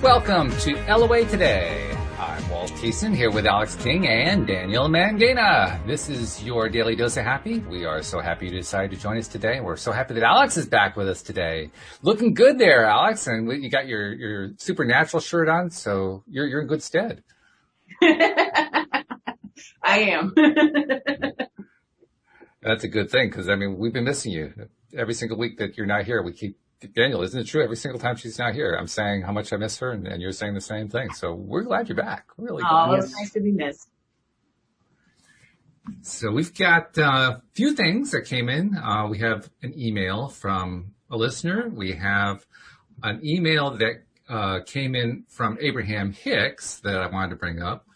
Welcome to LOA Today. I'm Walt Thiessen here with Alex King and Daniel Mangena. This is your daily dose of happy. We are so happy you decided to join us today. We're so happy that Alex is back with us today. Looking good there, Alex, and you got your supernatural shirt on, so you're in good stead. I am. That's a good thing, because, I mean, we've been missing you. Every single week that you're not here, we keep... Daniel, isn't it true? Every single time she's not here, I'm saying how much I miss her, and you're saying the same thing. So we're glad you're back. Really glad. Oh, it's nice to be missed. So we've got a few things that came in. We have an email from a listener. We have an email that came in from Abraham Hicks that I wanted to bring up.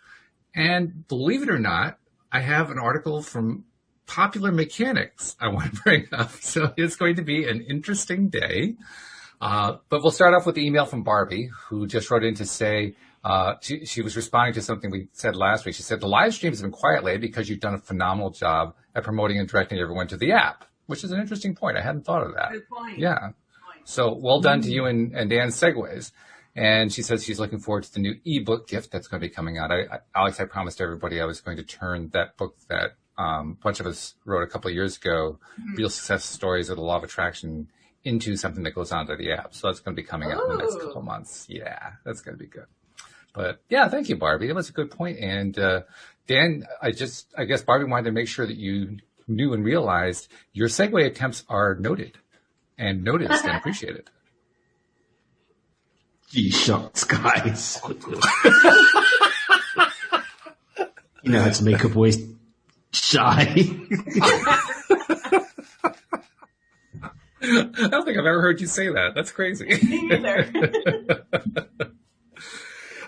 And believe it or not, I have an article from Popular Mechanics I want to bring up. So it's going to be an interesting day. But we'll start off with the email from Barbie, who just wrote in to say, she was responding to something we said last week. She said, the live stream has been quiet lately because you've done a phenomenal job at promoting and directing everyone to the app, which is an interesting point. I hadn't thought of that. Good point. Yeah. So well done to you and Dan's segues. And she says she's looking forward to the new ebook gift that's going to be coming out. Alex, I promised everybody I was going to turn that book that a bunch of us wrote a couple of years ago, Real Success Stories of the Law of Attraction, into something that goes onto the app. So that's going to be coming out in the next couple of months. Yeah, that's going to be good. But yeah, thank you, Barbie. That was a good point. And Dan, I guess Barbie wanted to make sure that you knew and realized your segue attempts are noted and noticed and appreciated. Gee shucks, guys. You know how to make a boy shy. I don't think I've ever heard you say that. That's crazy. Me neither.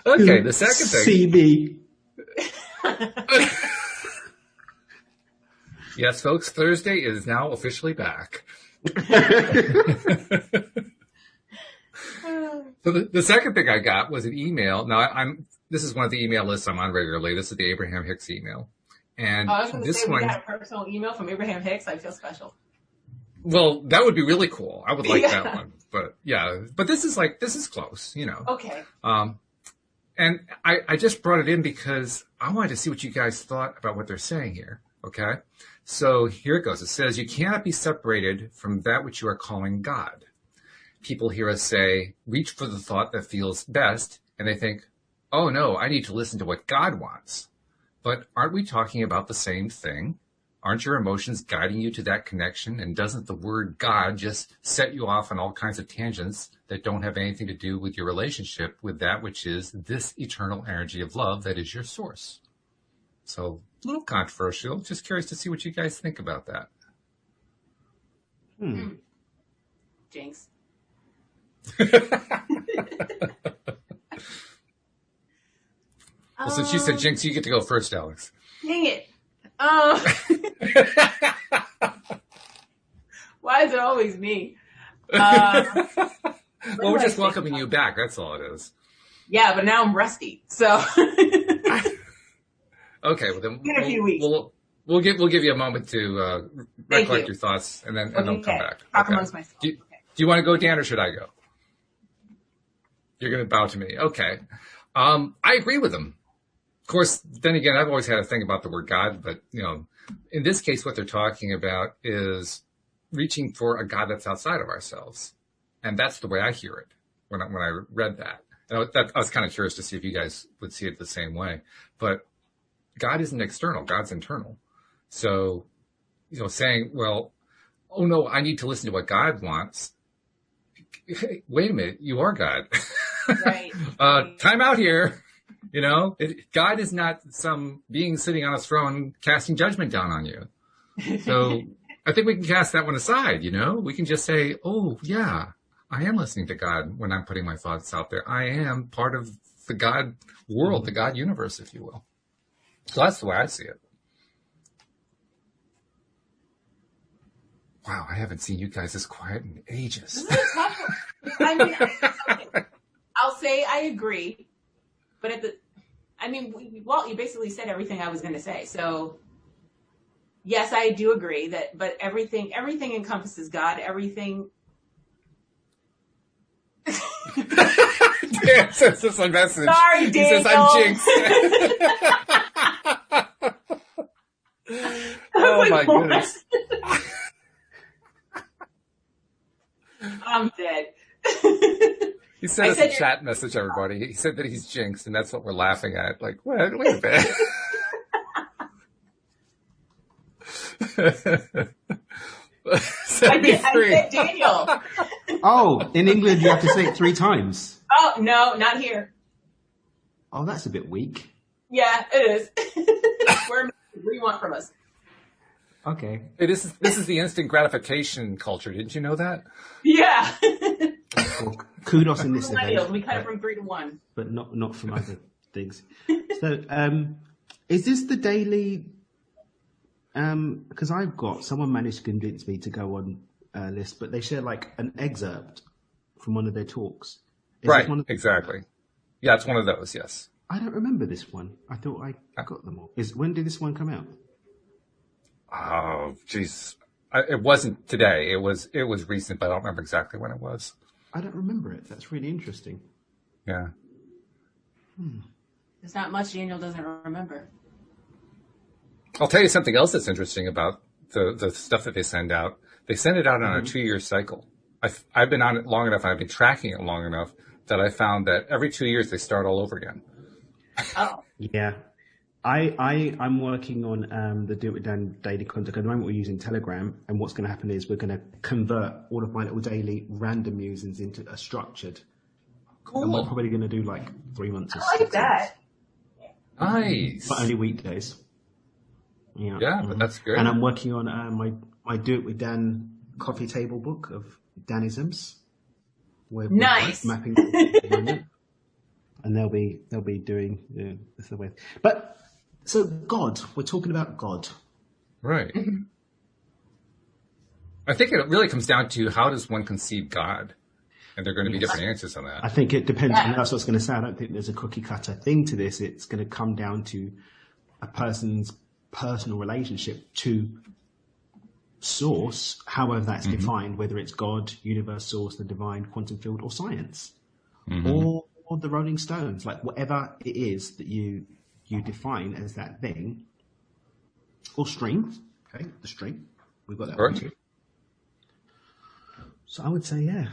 Okay, the second thing. See me. Yes, folks, Thursday is now officially back. So the second thing I got was an email. Now, this is one of the email lists I'm on regularly. This is the Abraham Hicks email. And I was going to this say, one, we got a personal email from Abraham Hicks. I feel special. well, that would be really cool. I would like that one. But yeah, but this is close, you know. Okay. And I just brought it in because I wanted to see what you guys thought about what they're saying here. Okay. So here it goes. It says, you cannot be separated from that which you are calling God. People hear us say, reach for the thought that feels best. And they think, oh no, I need to listen to what God wants. But aren't we talking about the same thing? Aren't your emotions guiding you to that connection? And doesn't the word God just set you off on all kinds of tangents that don't have anything to do with your relationship with that which is this eternal energy of love that is your source? So a little controversial. Just curious to see what you guys think about that. Jinx. Well, since you said jinx, you get to go first, Alex. Dang it. Why is it always me? Well, we're just welcoming you back. That's all it is. Yeah, but now I'm rusty. So Okay, well then in a few weeks. We'll give you a moment to recollect your thoughts, and then come back. Talk amongst myself. Do you want to go, Dan, or should I go? You're going to bow to me. Okay. I agree with him. Of course, then again, I've always had a thing about the word God, but, you know, in this case, what they're talking about is reaching for a God that's outside of ourselves. And that's the way I hear it when I read that. And I was kind of curious to see if you guys would see it the same way. But God isn't external. God's internal. So, you know, saying, well, oh no, I need to listen to what God wants. Hey, wait a minute, you are God. Right. Time out here. You know, God is not some being sitting on a throne casting judgment down on you. So I think we can cast that one aside, you know. We can just say, oh, yeah, I am listening to God when I'm putting my thoughts out there. I am part of the God world, the God universe, if you will. So that's the way I see it. Wow, I haven't seen you guys this quiet in ages. I mean, I'll say I agree, but Walt, you basically said everything I was going to say. So yes, I do agree that, but everything encompasses God. Everything. Dan sends us a message. Sorry, He Daniel. says, I'm jinxed. Oh, Like, my what? goodness. I'm dead. He sent I us said a you're- chat message, everybody. He said that he's jinxed, and that's what we're laughing at. Like, wait a minute. I 73. said Daniel. Oh, in England you have to say it 3 times. Oh, no, not here. Oh, that's a bit weak. Yeah, it is. What do you want from us? Okay. Hey, this is the instant gratification culture. Didn't you know that? Yeah. Well, kudos in this Millennials, event, we cut it from 3 to 1. but not from other things. So, is this the daily? Because I've got someone managed to convince me to go on a list, but they share like an excerpt from one of their talks. Is Right, this one of- exactly. Yeah, it's one of those, yes. I don't remember this one. I thought I got them all. When did this one come out? Oh, jeez. It wasn't today. It was recent, but I don't remember exactly when it was. I don't remember it. That's really interesting. Yeah. There's not much Daniel doesn't remember. I'll tell you something else that's interesting about the stuff that they send out. They send it out on a 2-year cycle. I've been on it long enough, and I've been tracking it long enough that I found that every 2 years they start all over again. Oh. Yeah. I'm working on the Do It With Dan daily content. At the moment we're using Telegram, and what's going to happen is we're going to convert all of my little daily random musings into a structured. And we're probably going to do like 3 months. I like that. Nice. But only weekdays. Yeah. Yeah, but that's good. And I'm working on my Do It With Dan coffee table book of Danisms. We're Nice. mapping at the moment. And they'll be doing this way. But so God, we're talking about God. Right. I think it really comes down to how does one conceive God? And there are going to be different answers on I that. think it depends. Yeah. And that's what I was going to say. I don't think there's a cookie cutter thing to this. It's going to come down to a person's personal relationship to source, however that's defined, whether it's God, universe, source, the divine, quantum field, or science, or the Rolling Stones, like whatever it is that you define as that thing, or string. Okay, the string. We've got that one Right. too. So I would say, yeah,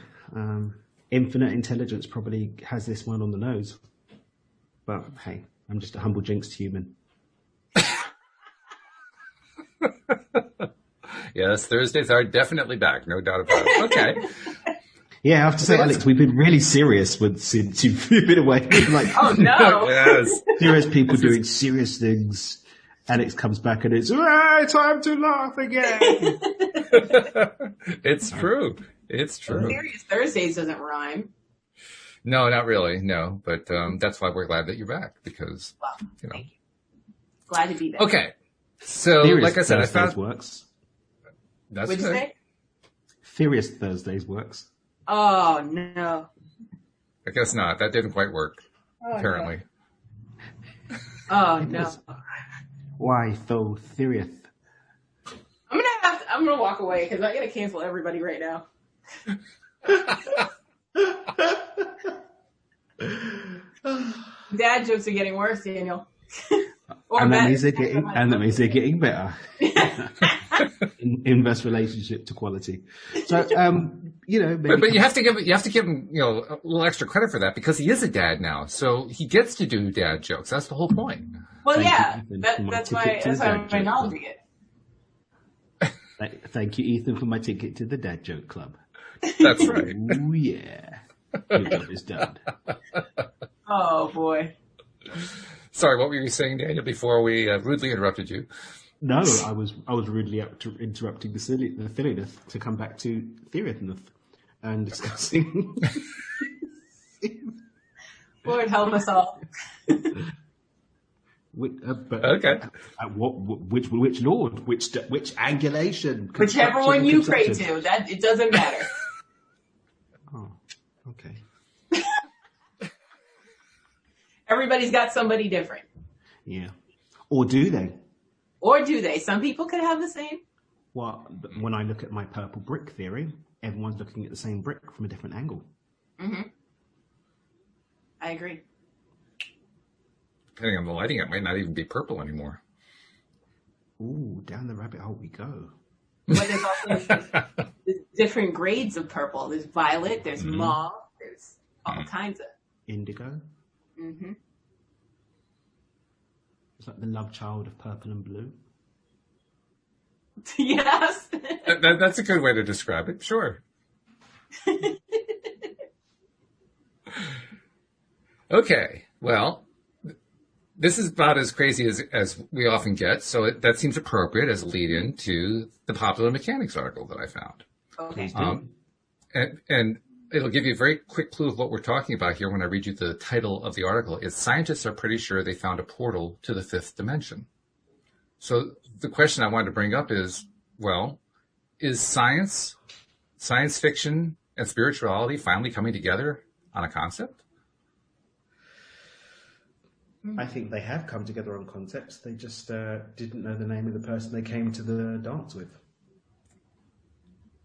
infinite intelligence probably has this one on the nose. But hey, I'm just a humble jinxed human. Yes, Thursdays are definitely back, no doubt about it. Okay. Yeah, I have to say, That's- Alex, we've been really serious since you've been away. Like, Oh, no. Yes. serious people doing serious things. Alex comes back and it's, time to laugh again. It's true. It's true. Serious Thursdays doesn't rhyme. No, not really. No, but that's why we're glad that you're back because, Well, you know. thank you. Glad to be back. Okay. So, Serious like I said, Thursdays I found works. that's What'd you good. say? Furious Thursdays works. Oh, no. I guess not. That didn't quite work. Oh, Apparently. No. Oh, no. Why so serious? I'm gonna walk away because I gotta cancel everybody right now. Dad jokes are getting worse, Daniel. Or And that better. means they're getting better. Inverse relationship to quality. So, maybe But you have to give him, a little extra credit for that because he is a dad now. So he gets to do dad jokes. That's the whole point. Well, Thank yeah, you, Ethan, that, for my that's ticket why to I'm the dad joke acknowledging it. Thank you, Ethan, for my ticket to the Dad Joke Club. That's right. Oh yeah, your job is done. Oh boy. Sorry, what were you saying, Daniel, before we rudely interrupted you? No, I was rudely interrupting the silliness to come back to seriousness and discussing. Lord help us all. But Okay. Which Lord? Which angulation? Whichever one you pray conception? to, that it doesn't matter. Oh, okay. Everybody's got somebody different. Yeah. Or do they? Or do they? Some people could have the same. Well, when I look at my purple brick theory, everyone's looking at the same brick from a different angle. Mm-hmm. I agree. Depending on the lighting, it might not even be purple anymore. Ooh, down the rabbit hole we go. But there's also there's different grades of purple. There's violet, there's mauve, there's all kinds of. Indigo. Mm-hmm. It's like the love child of purple and blue. Yes. That's a good way to describe it. Sure. Okay. Well, this is about as crazy as we often get, so that seems appropriate as a lead-in to the Popular Mechanics article that I found. Okay. And it'll give you a very quick clue of what we're talking about here when I read you the title of the article. Is scientists are pretty sure they found a portal to the fifth dimension. So the question I wanted to bring up is, well, is science fiction, and spirituality finally coming together on a concept? I think they have come together on concepts. They just didn't know the name of the person they came to the dance with.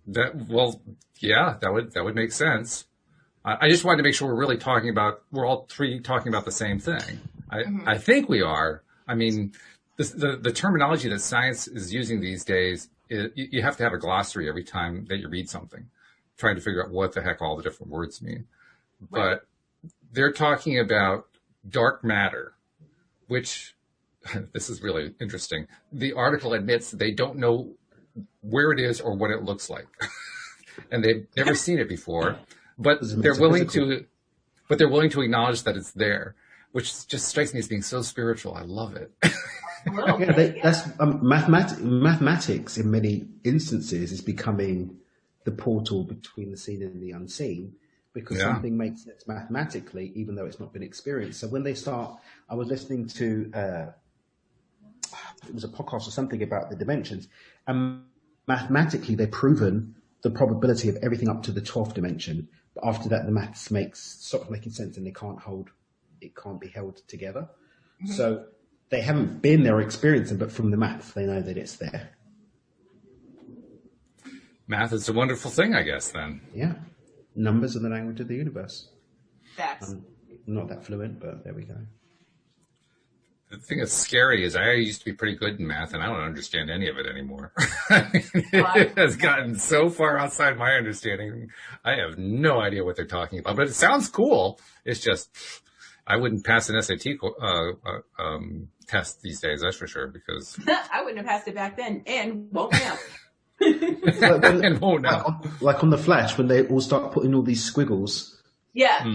That would make sense. I just wanted to make sure we're all three talking about the same thing. I think we are. I mean, the terminology that science is using these days, you have to have a glossary every time that you read something, trying to figure out what the heck all the different words mean. Right. But they're talking about dark matter, which this is really interesting. The article admits they don't know where it is or what it looks like, and they've never seen it before. But they're willing to acknowledge that it's there, which just strikes me as being so spiritual. I love it. That's mathematics. In many instances, is becoming the portal between the seen and the unseen, because something makes sense mathematically, even though it's not been experienced. So when they start, I was listening to it was a podcast or something about the dimensions, and mathematically they've proven the probability of everything up to the 12th dimension. But after that, the maths stops making sense, and it can't be held together. Mm-hmm. So they haven't been there experiencing, but from the maths, they know that it's there. Math is a wonderful thing, I guess, then. Yeah. Numbers are the language of the universe. Facts. I'm not that fluent, but there we go. The thing that's scary is I used to be pretty good in math, and I don't understand any of it anymore. It has gotten so far outside my understanding. I have no idea what they're talking about, but it sounds cool. It's just I wouldn't pass an SAT test these days, that's for sure, because I wouldn't have passed it back then, and won't now. And won't now. Like on The Flash, when they all start putting all these squiggles. Yeah.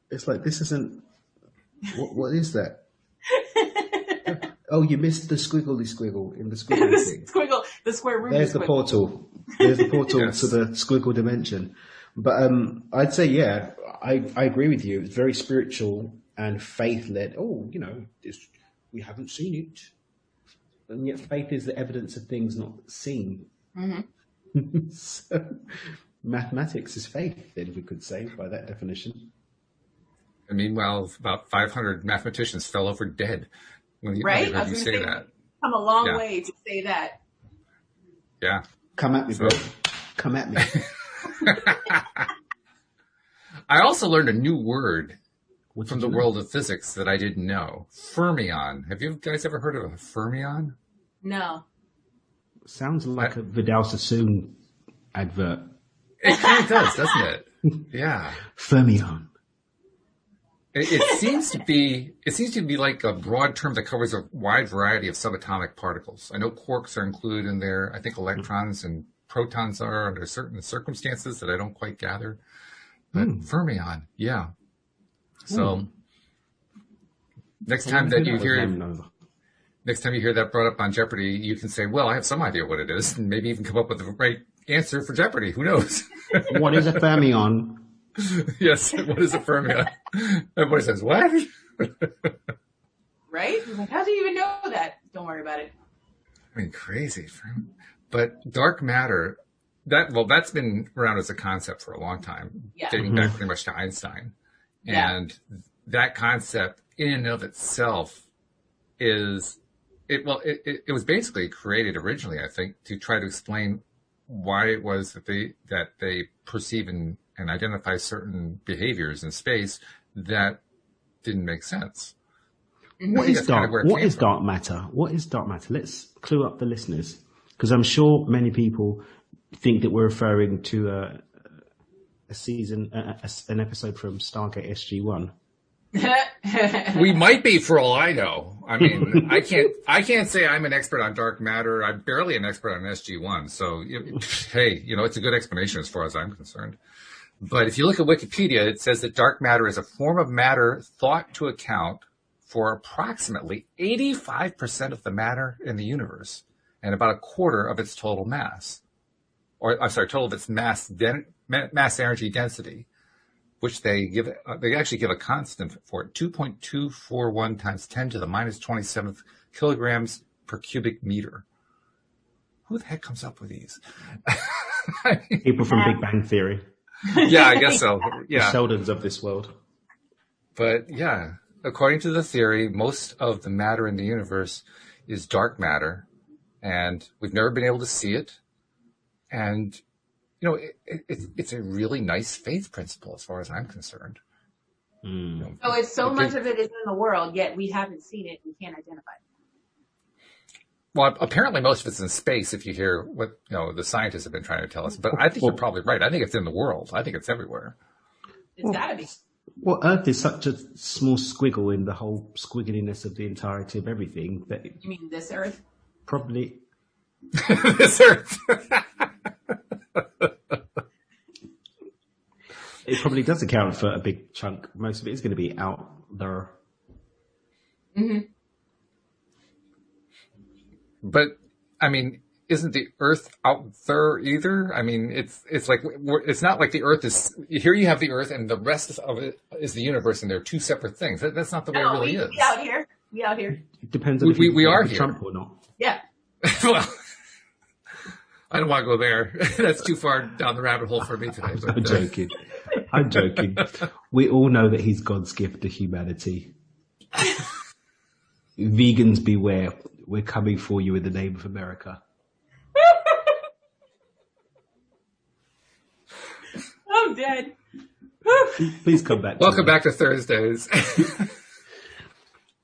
It's like, this isn't... What is that? Oh, you missed the squiggly squiggle in the squiggle thing. The square root. There's the portal. There's the portal Yes. to the squiggle dimension. But I'd say, yeah, I agree with you. It's very spiritual and faith-led. Oh, we haven't seen it. And yet faith is the evidence of things not seen. Mm-hmm. So mathematics is faith, then we could say, by that definition. And meanwhile, about 500 mathematicians fell over dead when Right? they heard you say that. Come a long way to say that. Yeah. Come at me, bro. Come at me. I also learned a new word from the world of physics that I didn't know. Fermion. Have you guys ever heard of a fermion? No. Sounds like a Vidal Sassoon advert. It kind of does, doesn't it? Yeah. Fermion. It seems to be like a broad term that covers a wide variety of subatomic particles. I know quarks are included in there. I think electrons and protons are under certain circumstances that I don't quite gather. But fermion, yeah. So next time you hear that brought up on Jeopardy, you can say, well, I have some idea what it is, and maybe even come up with the right answer for Jeopardy. Who knows? What is a fermion? Yes, what is a fermion? Everybody says, what? Right? Like, how do you even know that? Don't worry about it. I mean, crazy. But dark matter, that's been around as a concept for a long time, dating back pretty much to Einstein. And that concept in and of itself it was basically created originally, I think, to try to explain why it was that they perceive and identify certain behaviors in space that didn't make sense. What is dark matter? What is dark matter? Let's clue up the listeners, because I'm sure many people think that we're referring to an episode from Stargate SG-1. We might be, for all I know. I mean, I can't say I'm an expert on dark matter. I'm barely an expert on SG-1. So, hey, it's a good explanation as far as I'm concerned. But if you look at Wikipedia, it says that dark matter is a form of matter thought to account for approximately 85% of the matter in the universe and about a quarter of its total mass. Total of its mass energy density, which they actually give a constant for it, 2.241 times 10 to the minus 27th kilograms per cubic meter. Who the heck comes up with these? People from Big Bang Theory. Yeah, I guess so. Yeah. The Sheldons of this world. But yeah, according to the theory, most of the matter in the universe is dark matter, and we've never been able to see it. And it's a really nice faith principle as far as I'm concerned. So it's so much of it is in the world, yet we haven't seen it and can't identify it. Well, apparently most of it's in space, if you hear what the scientists have been trying to tell us. But I think you're probably right. I think it's in the world. I think it's everywhere. It's got to be. Well, Earth is such a small squiggle in the whole squiggliness of the entirety of everything. That You mean this Earth? Probably. This Earth. It probably does account for a big chunk. Most of it is going to be out there. Mm-hmm. But I mean, isn't the Earth out there either? I mean, it's like it's not like the Earth is here. You have the Earth, and the rest of it is the universe, and they're two separate things. That's not the way it really is. We out here. We out here. It depends on if we are here. Trump or not. Yeah. Well, I don't want to go there. That's too far down the rabbit hole for me today. But, I'm joking. I'm joking. We all know that he's God's gift to humanity. Vegans beware. We're coming for you in the name of America. I'm dead. Please come back. Welcome back to Thursdays.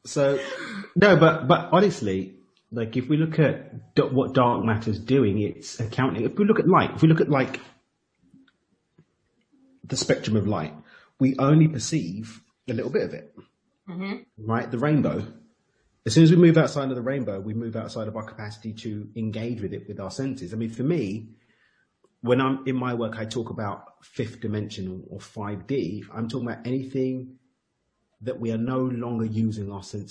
So, no, but honestly, like if we look at what dark matter's doing, it's accounting. If we look at like the spectrum of light, we only perceive a little bit of it, right? The rainbow. As soon as we move outside of the rainbow, we move outside of our capacity to engage with it with our senses. I mean, for me, when I'm in my work, I talk about fifth dimension or 5D. I'm talking about anything that we are no longer using our five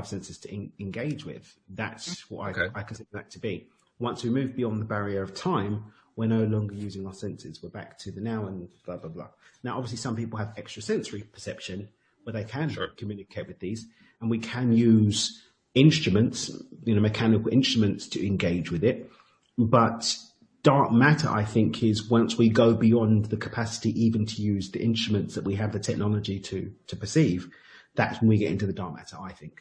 senses to engage with. That's what I consider that to be. Once we move beyond the barrier of time, we're no longer using our senses. We're back to the now and blah, blah, blah. Now, obviously, some people have extrasensory perception where they can communicate with these, and we can use instruments, mechanical instruments to engage with it. But dark matter, I think, is once we go beyond the capacity even to use the instruments that we have the technology to perceive, that's when we get into the dark matter, I think.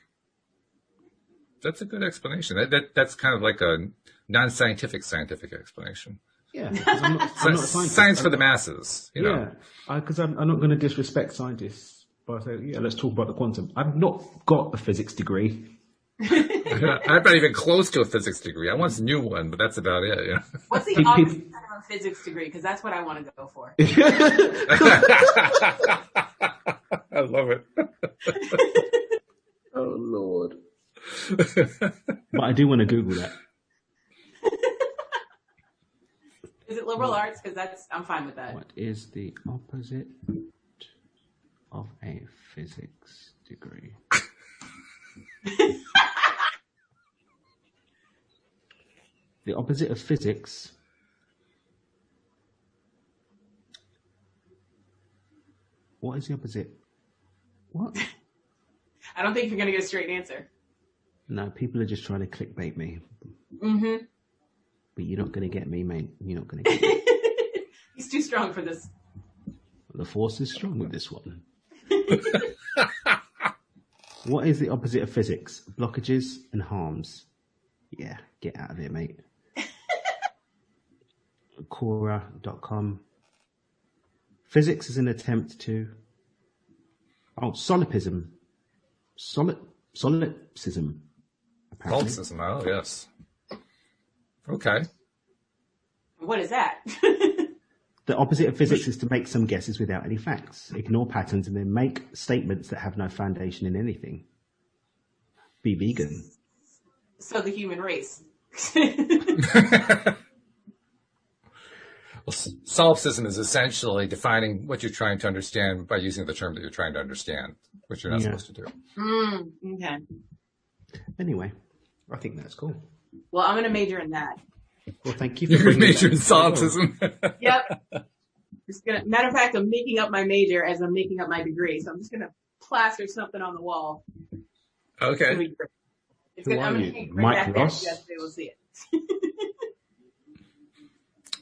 That's a good explanation. That's kind of like a non-scientific scientific explanation. Yeah, because I'm not a scientist. Science for the masses, Yeah, because I'm not going to disrespect scientists by saying, let's talk about the quantum. I've not got a physics degree. I'm not even close to a physics degree. I once knew one, but that's about it. Yeah. What's the opposite of a physics degree? Because that's what I want to go for. I love it. Oh, Lord. But I do want to Google that. Is it liberal arts? Because I'm fine with that. What is the opposite of a physics degree? The opposite of physics. What is the opposite? What? I don't think you're going to get a straight answer. No, people are just trying to clickbait me. Mm-hmm. But you're not going to get me, mate. You're not going to get me. He's too strong for this. The force is strong with this one. What is the opposite of physics? Blockages and harms. Yeah, get out of here, mate. Quora.com. Physics is an attempt to Oh, solipsism. Solipsism. Apparently. Solipsism, oh, yes. Okay. What is that? The opposite of physics is to make some guesses without any facts, ignore patterns, and then make statements that have no foundation in anything. Be vegan. So the human race. Well, solipsism is essentially defining what you're trying to understand by using the term that you're trying to understand, which you're not supposed to do. Okay. Anyway, I think that's cool. Well, I'm going to major in that. Well, thank you for You're bringing major that in solipsism. Yep. Matter of fact, I'm making up my major as I'm making up my degree. So I'm just going to plaster something on the wall. Okay. It's gonna, I'm going to bring Mike that Ross? back. They will see it.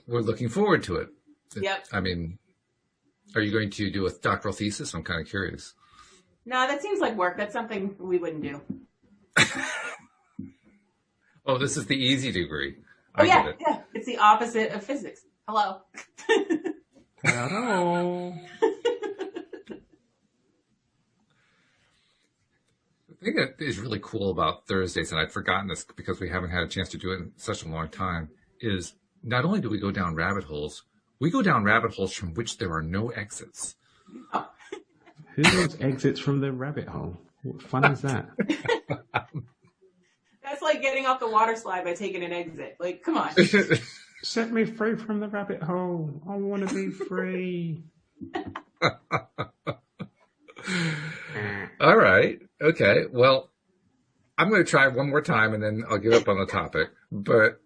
We're looking forward to it. Yep. I mean, are you going to do a doctoral thesis? I'm kind of curious. No, that seems like work. That's something we wouldn't do. Oh, this is the easy degree. Oh, I yeah. get it. Yeah. It's the opposite of physics. Hello. Hello. The thing that is really cool about Thursdays, and I'd forgotten this because we haven't had a chance to do it in such a long time, is not only do we go down rabbit holes, we go down rabbit holes from which there are no exits. Who wants exits from the rabbit hole? What fun is that? That's like getting off the water slide by taking an exit. Like, come on. Set me free from the rabbit hole. I want to be free. All right. Okay. Well, I'm going to try one more time and then I'll give up on the topic. But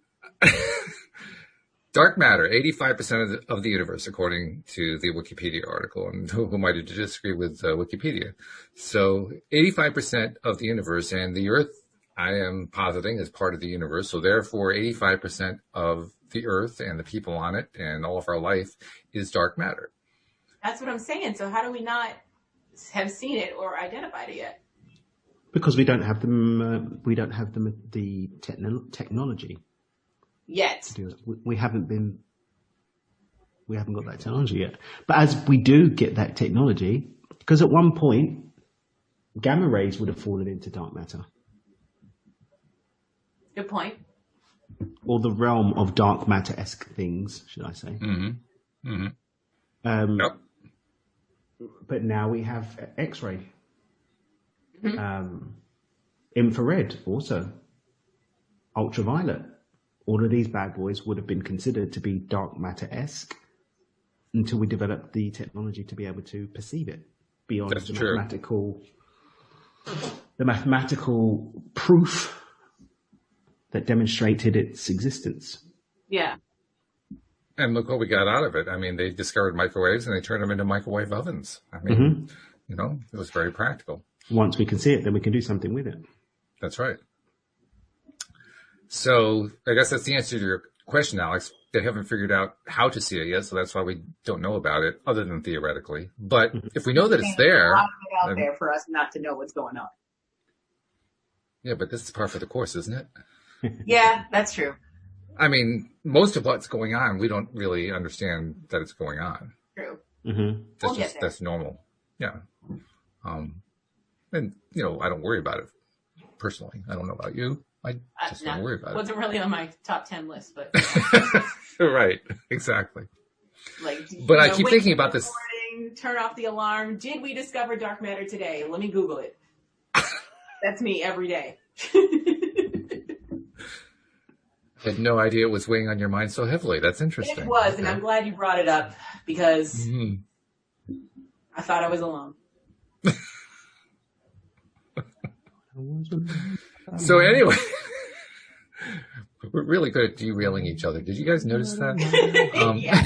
dark matter, 85% of the universe, according to the Wikipedia article, and who might disagree with Wikipedia. So 85% of the universe, and the Earth, I am positing, is part of the universe. So therefore, 85% of the Earth and the people on it and all of our life is dark matter. That's what I'm saying. So how do we not have seen it or identified it yet? Because we don't have them. We don't have them the technology Yet. to do it. We haven't got that technology yet. But as we do get that technology, because at one point, gamma rays would have fallen into dark matter, Good point. or the realm of dark matter-esque things, should I say? Mm-hmm. Mm-hmm. Yep. But now we have X-ray, infrared, also ultraviolet. All of these bad boys would have been considered to be dark matter-esque until we developed the technology to be able to perceive it beyond That's the true. mathematical proof that demonstrated its existence. Yeah. And look what we got out of it. I mean, they discovered microwaves and they turned them into microwave ovens. I mean, you know, it was very practical. Once we can see it, then we can do something with it. That's right. So I guess that's the answer to your question, Alex. They haven't figured out how to see it yet, so that's why we don't know about it, other than theoretically. But if we know that it's there, A lot of it out there for us not to know what's going on. yeah, but this is par for the course, isn't it? Yeah, that's true. I mean, most of what's going on, we don't really understand that it's going on. True. Mm-hmm. That's We'll get there. that's normal. Yeah. And you know, I don't worry about it personally. I don't know about you. I just don't worry about Wasn't really on my top 10 list, but it. Right. Exactly. like. But I keep thinking about this. Turn off the alarm. Did we discover dark matter today? Let me Google it. That's me every day. I had no idea it was weighing on your mind so heavily. That's interesting. It was, and Okay. I'm glad you brought it up because Mhm. I thought I was alone. So anyway, we're really good at derailing each other. Did you guys notice that? Yeah.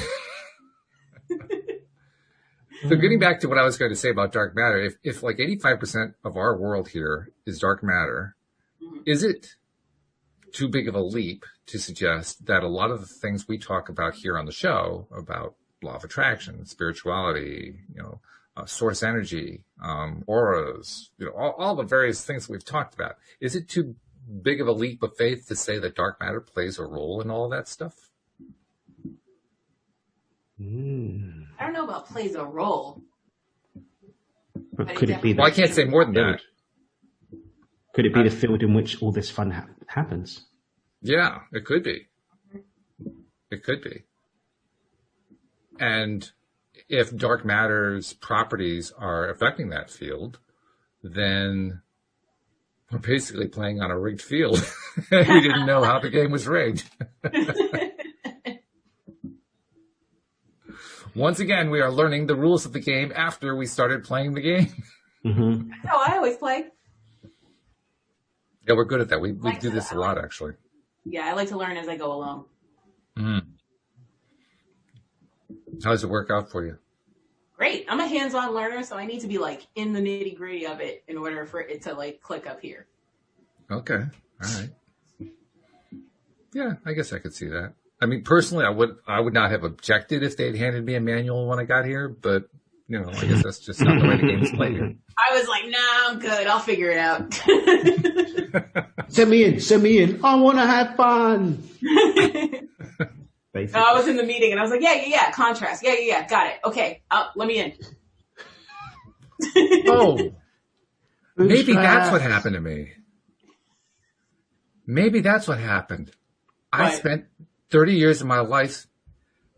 So getting back to what I was going to say about dark matter, if like 85% of our world here is dark matter, is it too big of a leap to suggest that a lot of the things we talk about here on the show about law of attraction, spirituality, you know, source energy, auras, you know, all the various things we've talked about, is it too big of a leap of faith to say that dark matter plays a role in all that stuff? I don't know about plays a role. But could it be Well, I can't say more than that. Could it be the field in which all this fun happens? Yeah, it could be. It could be. And if dark matter's properties are affecting that field, then we're basically playing on a rigged field. We didn't know how the game was rigged. Once again, we are learning the rules of the game after we started playing the game. Mm-hmm. That's how I always play. Yeah, we're good at that. We do this a lot, actually. Yeah, I like to learn as I go along. Mm. How does it work out for you? Great. I'm a hands-on learner, so I need to be like in the nitty-gritty of it in order for it to like click up here. Okay. All right. Yeah, I guess I could see that. I mean, personally, I would not have objected if they'd handed me a manual when I got here, but you know, I guess that's just not the way the game's played here. I was like, nah, I'm good. I'll figure it out. Send me in. I want to have fun. No, I was in the meeting and I was like, yeah, contrast. Yeah, got it. Okay, let me in. Oh, maybe that's what happened to me. Maybe that's what happened. I spent 30 years of my life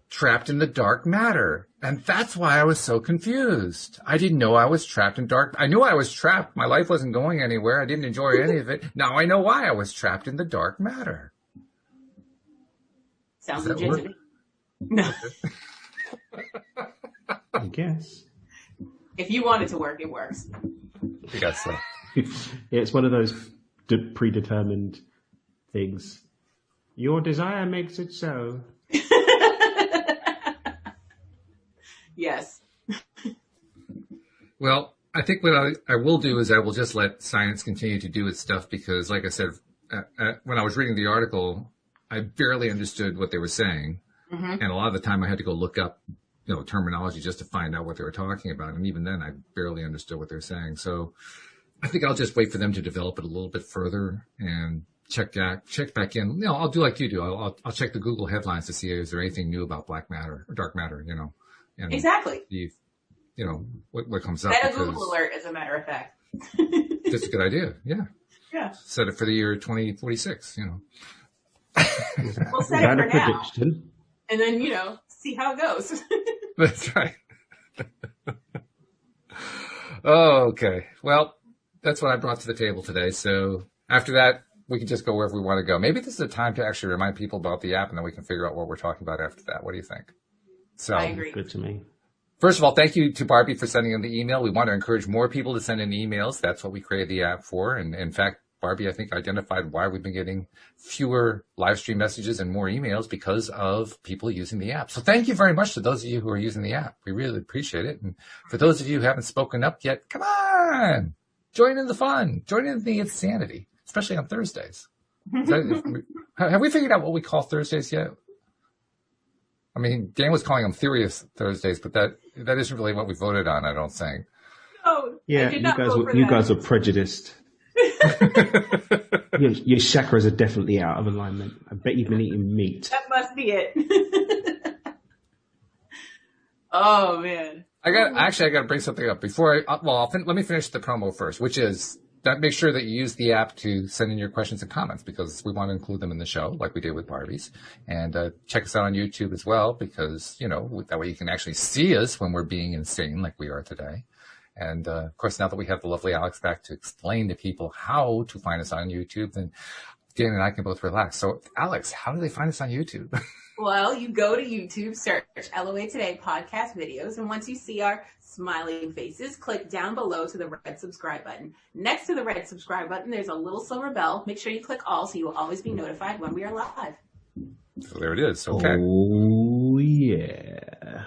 trapped in the dark matter. And that's why I was so confused. I didn't know I was trapped in dark. I knew I was trapped. My life wasn't going anywhere. I didn't enjoy any of it. Now I know why I was trapped in the dark matter. Sounds legit to me. No. I guess. If you want it to work, it works. I guess so. Yeah, it's one of those predetermined things. Your desire makes it so. Yes. Well, I think what I will do is I will just let science continue to do its stuff because, like I said, when I was reading the article, I barely understood what they were saying. Mm-hmm. And a lot of the time I had to go look up, terminology just to find out what they were talking about. And even then I barely understood what they were saying. So I think I'll just wait for them to develop it a little bit further and check back in. I'll do like you do. I'll check the Google headlines to see is there anything new about black matter or dark matter, And exactly. What comes up. Set a Google alert, as a matter of fact. That's a good idea. Yeah. Yeah. Set it for the year 2046, We'll set it for now. And then, see how it goes. That's right. Okay. Well, that's what I brought to the table today. So after that, we can just go wherever we want to go. Maybe this is a time to actually remind people about the app, and then we can figure out what we're talking about after that. What do you think? So, I agree. Good to me. First of all, thank you to Barbie for sending in the email. We want to encourage more people to send in emails. That's what we created the app for. And in fact, Barbie, I think, identified why we've been getting fewer live stream messages and more emails because of people using the app. So thank you very much to those of you who are using the app. We really appreciate it. And for those of you who haven't spoken up yet, come on, join in the fun, join in the insanity, especially on Thursdays. Have we figured out what we call Thursdays yet? I mean, Dan was calling them Furious Thursdays, but that isn't really what we voted on, I don't think. No, yeah, you guys are prejudiced. Your chakras are definitely out of alignment. I bet you've been eating meat. That must be it. Oh man! I got to bring something up before. Let me finish the promo first, which is that make sure that you use the app to send in your questions and comments because we want to include them in the show, like we did with Barbie's. And check us out on YouTube as well, because that way you can actually see us when we're being insane, like we are today. And, of course, now that we have the lovely Alex back to explain to people how to find us on YouTube, then Dan and I can both relax. So, Alex, how do they find us on YouTube? Well, you go to YouTube, search LOA Today podcast videos, and once you see our smiling faces, click down below to the red subscribe button. Next to the red subscribe button, there's a little silver bell. Make sure you click all so you will always be notified when we are live. So there it is. Okay. Oh, yeah.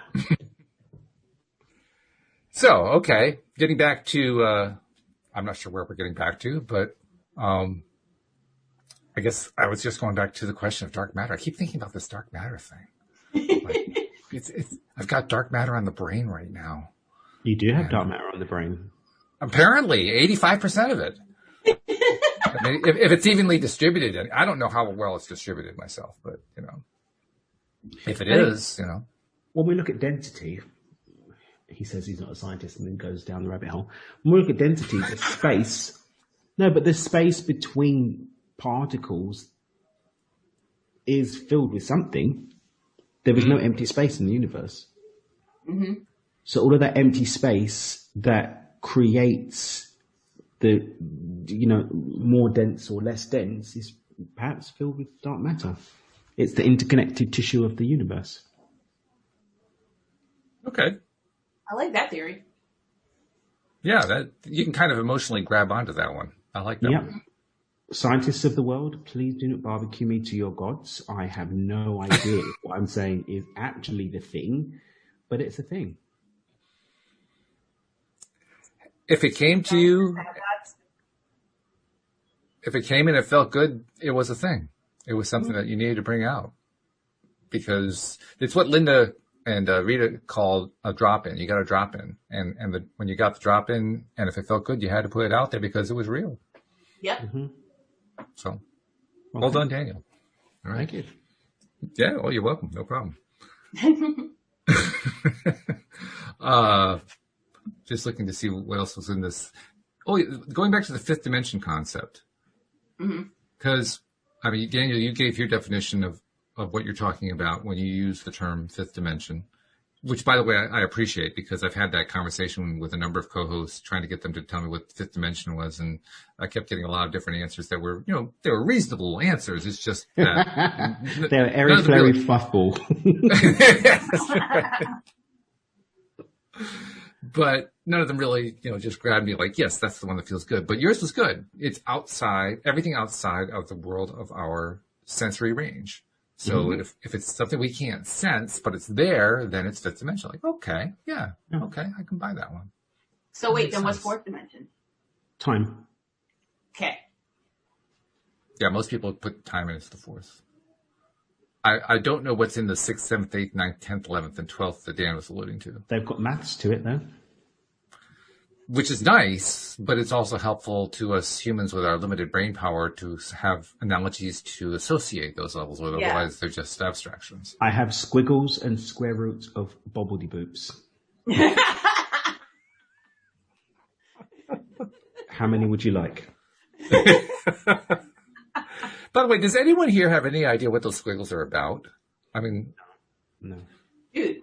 So, okay, getting back to, I'm not sure where we're getting back to, but I guess I was just going back to the question of dark matter. I keep thinking about this dark matter thing. Like, I've got dark matter on the brain right now. You do have dark matter on the brain. Apparently, 85% of it. I mean, if it's evenly distributed, I don't know how well it's distributed myself, but, if it is. When we look at density, he says he's not a scientist and then goes down the rabbit hole. When we look at density, the space. No, but the space between particles is filled with something. There is no empty space in the universe. Mm-hmm. So all of that empty space that creates the, more dense or less dense is perhaps filled with dark matter. It's the interconnected tissue of the universe. Okay. I like that theory. Yeah, that you can kind of emotionally grab onto that one. I like that one. Scientists of the world, please do not barbecue me to your gods. I have no idea what I'm saying is actually the thing, but it's a thing. If it came to you, if it came and it felt good, it was a thing. It was something that you needed to bring out, because it's what Linda and Rita called a drop-in. You got a drop-in, and when you got the drop-in, and if it felt good, you had to put it out there because it was real. Yep. Mm-hmm. So, well done, Daniel. All right. Thank you. Yeah, well, you're welcome. No problem. Just looking to see what else was in this. Oh, going back to the fifth dimension concept. Because, Daniel, you gave your definition of what you're talking about when you use the term fifth dimension, which, by the way, I appreciate, because I've had that conversation with a number of co-hosts trying to get them to tell me what fifth dimension was. And I kept getting a lot of different answers that were, they were reasonable answers. It's just that they were airy-flary fuffball. But none of them really, just grabbed me like, yes, that's the one that feels good. But yours was good. It's outside, everything outside of the world of our sensory range. So if it's something we can't sense, but it's there, then it's fifth dimension. Like, okay, yeah, okay, I can buy that one. So wait, then what's fourth dimension? Time. Okay. Yeah, most people put time in as the fourth. I don't know what's in the 6th, 7th, 8th, 9th, 10th, 11th, and 12th that Dan was alluding to. They've got maths to it, though. Which is nice, but it's also helpful to us humans with our limited brain power to have analogies to associate those levels with. Yeah. Otherwise, they're just abstractions. I have squiggles and square roots of bobbledy-boops. How many would you like? By the way, does anyone here have any idea what those squiggles are about? No. Dude,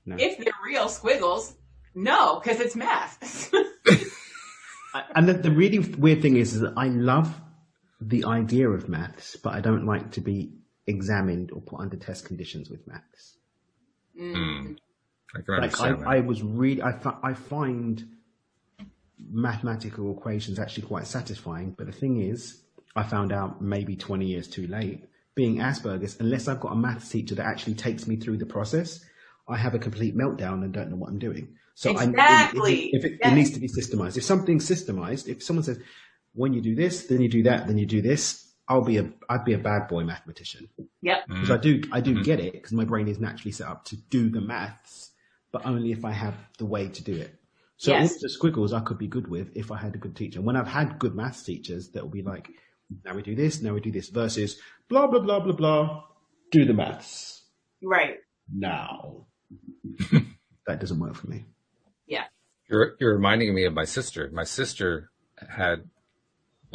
no. If they're real squiggles, no, because it's math. And the really weird thing is that I love the idea of maths, but I don't like to be examined or put under test conditions with maths. I find mathematical equations actually quite satisfying, but the thing is, I found out maybe 20 years too late, being Asperger's, unless I've got a maths teacher that actually takes me through the process, I have a complete meltdown and don't know what I'm doing. So exactly. It needs to be systemized. If something's systemized, if someone says, when you do this, then you do that, then you do this, I'd be a bad boy mathematician. Yep. Because I do get it, because my brain is naturally set up to do the maths, but only if I have the way to do it. So all the squiggles I could be good with if I had a good teacher. When I've had good maths teachers that will be like, now we do this, versus blah, blah, blah, blah, blah, do the maths. Right. Now. That doesn't work for me. Yeah. You're reminding me of my sister. My sister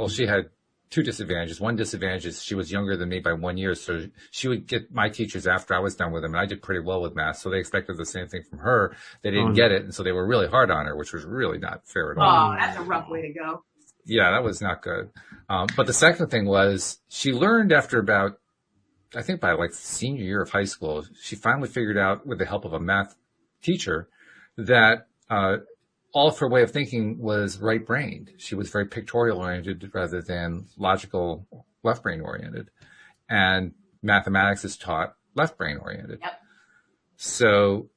she had two disadvantages. One disadvantage is she was younger than me by 1 year, so she would get my teachers after I was done with them, and I did pretty well with math, so they expected the same thing from her. They didn't get it, and so they were really hard on her, which was really not fair at all. Oh, that's a rough way to go. Yeah, that was not good. But the second thing was she learned after about, I think by like senior year of high school, she finally figured out with the help of a math teacher that all of her way of thinking was right-brained. She was very pictorial-oriented rather than logical left-brain-oriented. And mathematics is taught left-brain-oriented. Yep. So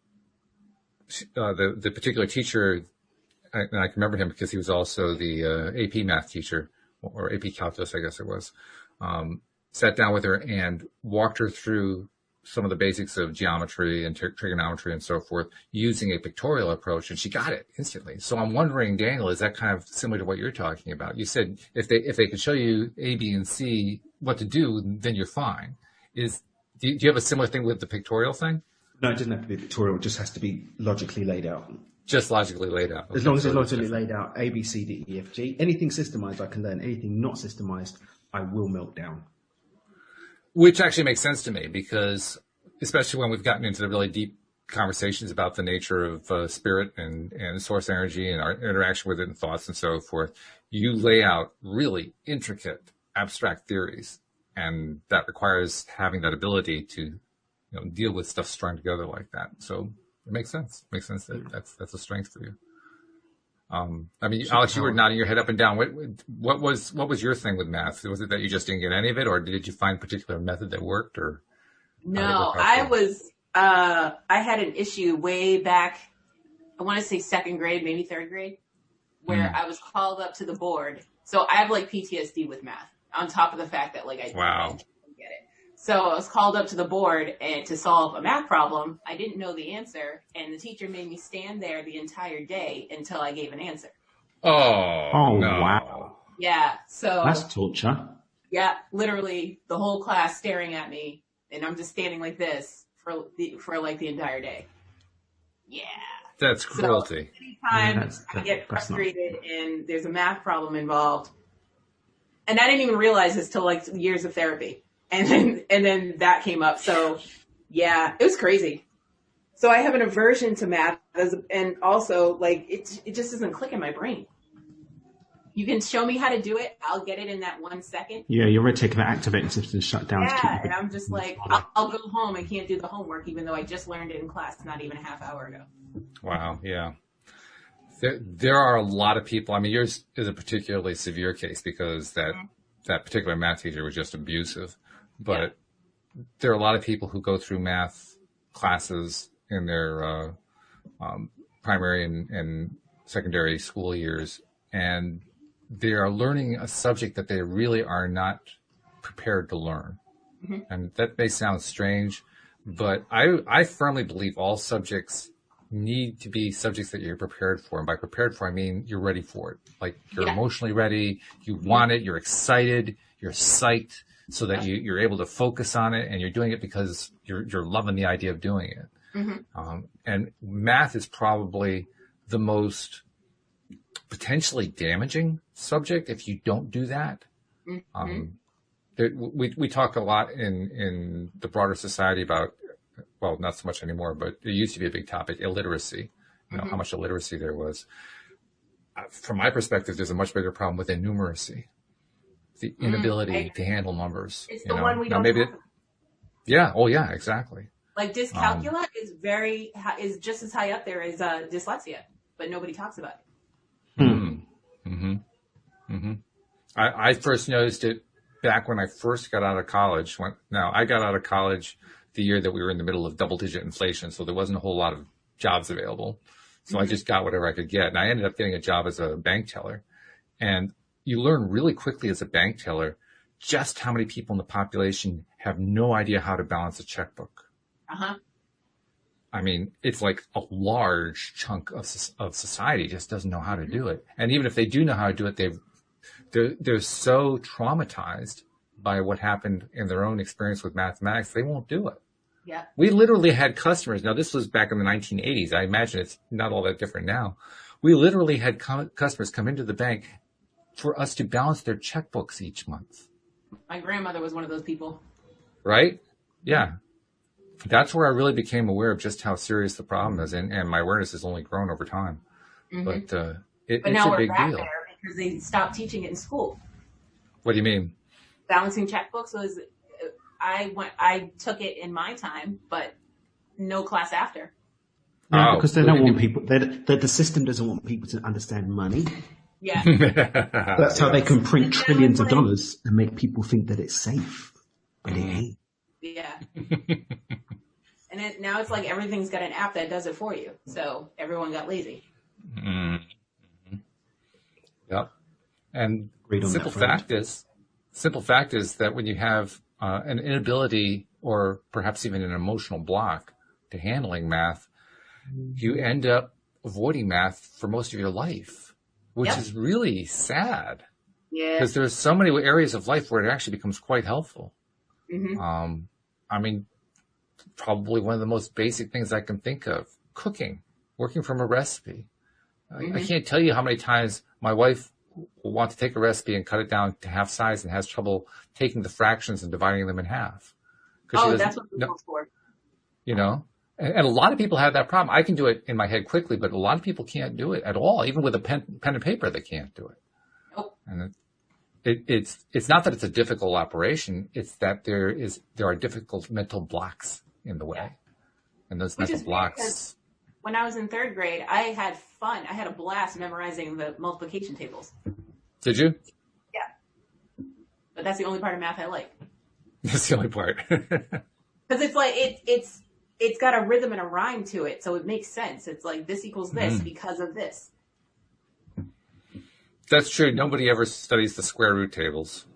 the particular teacher, and I can remember him because he was also the AP math teacher, or AP calculus, I guess it was, sat down with her and walked her through some of the basics of geometry and trigonometry and so forth using a pictorial approach, and she got it instantly. So I'm wondering, Daniel, is that kind of similar to what you're talking about? You said if they could show you A, B, and C what to do, then you're fine. Do you have a similar thing with the pictorial thing? No, it doesn't have to be pictorial. It just has to be logically laid out. Just logically laid out. Okay, As long as so it's it's logically different. laid out, A, B, C, D, E, F, G. Anything systemized, I can learn. Anything not systemized, I will melt down. Which actually makes sense to me because, especially when we've gotten into the really deep conversations about the nature of spirit and source energy and our interaction with it and thoughts and so forth, you lay out really intricate abstract theories, and that requires having that ability to deal with stuff strung together like that. So it makes sense. Makes sense that that's a strength for you. I mean, Alex, you were nodding your head up and down. What was your thing with math? Was it that you just didn't get any of it, or did you find a particular method that worked? Or No, I had an issue way back, I want to say second grade, maybe third grade, where I was called up to the board. So I have like PTSD with math on top of the fact that like I didn't get it. So I was called up to the board and to solve a math problem. I didn't know the answer, and the teacher made me stand there the entire day until I gave an answer. Oh no. Wow. Yeah. So That's torture. yeah, literally the whole class staring at me, and I'm just standing like this for like the entire day. Yeah. That's cruelty. So anytime I get frustrated and there's a math problem involved, and I didn't even realize this till like years of therapy, and then that came up. So yeah, it was crazy. So I have an aversion to math, and also like it just doesn't click in my brain. You can show me how to do it, I'll get it in that 1 second. Yeah, your reticular activating system is shut down. Yeah, and I'm just like, I'll go home and can't do the homework, even though I just learned it in class not even a half hour ago. Wow. Yeah. There are a lot of people. I mean, yours is a particularly severe case because that particular math teacher was just abusive. But there are a lot of people who go through math classes in their primary and secondary school years, and they are learning a subject that they really are not prepared to learn. Mm-hmm. And that may sound strange, but I firmly believe all subjects need to be subjects that you're prepared for. And by prepared for, I mean you're ready for it. Like you're emotionally ready, you want it, you're excited, you're psyched, so that you're able to focus on it, and you're doing it because you're loving the idea of doing it. Mm-hmm. And math is probably the most potentially damaging subject if you don't do that. Mm-hmm. We talk a lot in the broader society about, well, not so much anymore, but it used to be a big topic, illiteracy, how much illiteracy there was. From my perspective, there's a much bigger problem with innumeracy, the inability to handle numbers. It's the one we don't maybe talk about. Yeah. Oh, yeah, exactly. Like dyscalculia is just as high up there as dyslexia, but nobody talks about it. I first noticed it back when I first got out of college. I got out of college the year that we were in the middle of double-digit inflation, so there wasn't a whole lot of jobs available. So I just got whatever I could get, and I ended up getting a job as a bank teller. And you learn really quickly as a bank teller just how many people in the population have no idea how to balance a checkbook. I mean, it's like a large chunk of society just doesn't know how to do it. And even if they do know how to do it, they're so traumatized by what happened in their own experience with mathematics, they won't do it. Yeah. We literally had customers. Now, this was back in the 1980s. I imagine it's not all that different now. We literally had customers come into the bank for us to balance their checkbooks each month. My grandmother was one of those people. Right? Yeah. That's where I really became aware of just how serious the problem is, and my awareness has only grown over time. Mm-hmm. But it's a big deal. There because they stopped teaching it in school. What do you mean? Balancing checkbooks was, I took it in my time, but no class after. No, because they don't want people. The system doesn't want people to understand money. Yeah. That's how they can print trillions of dollars and make people think that it's safe, but it ain't. Yeah. And now it's like everything's got an app that does it for you. So everyone got lazy. Mm-hmm. Yep. And simple fact is that when you have an inability or perhaps even an emotional block to handling math, you end up avoiding math for most of your life, which is really sad. Yeah. Because there's so many areas of life where it actually becomes quite helpful. Mm-hmm. I mean, probably one of the most basic things I can think of, cooking. working from a recipe. I can't tell you how many times my wife will want to take a recipe and cut it down to half size and has trouble taking the fractions and dividing them in half. Oh, that's what Google's for. You know, and a lot of people have that problem. I can do it in my head quickly, but a lot of people can't do it at all. Even with a pen and paper, they can't do it. Oh. And it's not that it's a difficult operation. It's that there are difficult mental blocks in the way. Yeah. And those mental blocks. When I was in third grade, I had fun. I had a blast memorizing the multiplication tables. Did you? Yeah. But that's the only part of math I like. That's the only part. Because it's like, it's got a rhythm and a rhyme to it. So it makes sense. It's like this equals this because of this. That's true. Nobody ever studies the square root tables.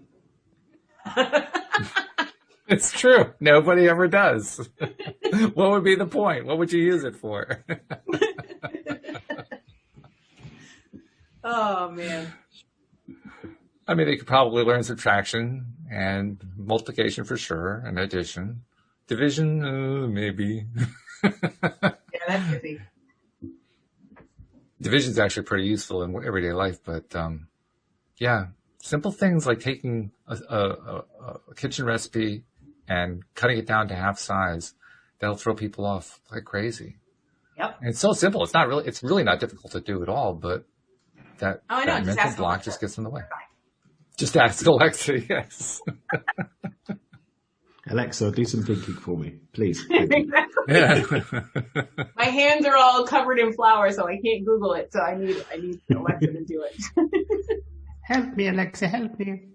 It's true. Nobody ever does. What would be the point? What would you use it for? Oh, man. I mean, they could probably learn subtraction and multiplication for sure, and addition. Division, maybe. Yeah, that's easy. Division is actually pretty useful in everyday life, but yeah, simple things like taking a kitchen recipe and cutting it down to half size, that'll throw people off like crazy. Yep. And it's so simple. It's really not difficult to do at all, but that mental block just gets in the way. Just ask Alexa, yes. Alexa, do some thinking for me, please. Yeah. My hands are all covered in flour, so I can't Google it. So I need Alexa to do it. Help me, Alexa, help me.